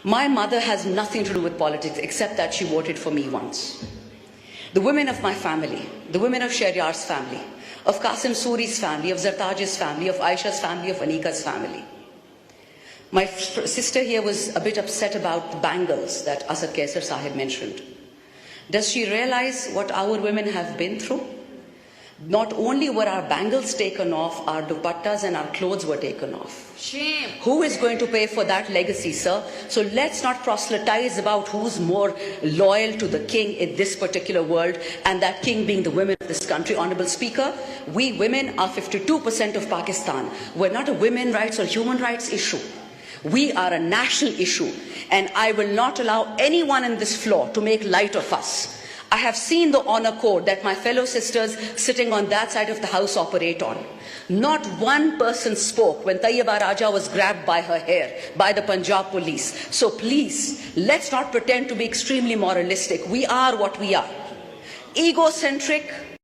My mother has nothing to do with politics except that she voted for me once. The women of my family, the women of Shariar's family, of Qasim Suri's family, of Zartaj's family, of Aisha's family, of Anika's family. My sister here was a bit upset about the bangles that Asad Kaisar Sahib mentioned. Does she realize what our women have been through? Not only were our bangles taken off, our dupattas and our clothes were taken off. Shame. Who is going to pay for that legacy, sir? So let's not proselytize about who's more loyal to the king in this particular world, and that king being the women of this country. Honorable Speaker, we women are 52% of Pakistan. We're not a women's rights or human rights issue. We are a national issue, and I will not allow anyone in this floor to make light of us. I have seen the honor code that my fellow sisters sitting on that side of the house operate on. Not one person spoke when Tayyiba Raja was grabbed by her hair by the Punjab police. So please, let's not pretend to be extremely moralistic. We are what we are. Egocentric,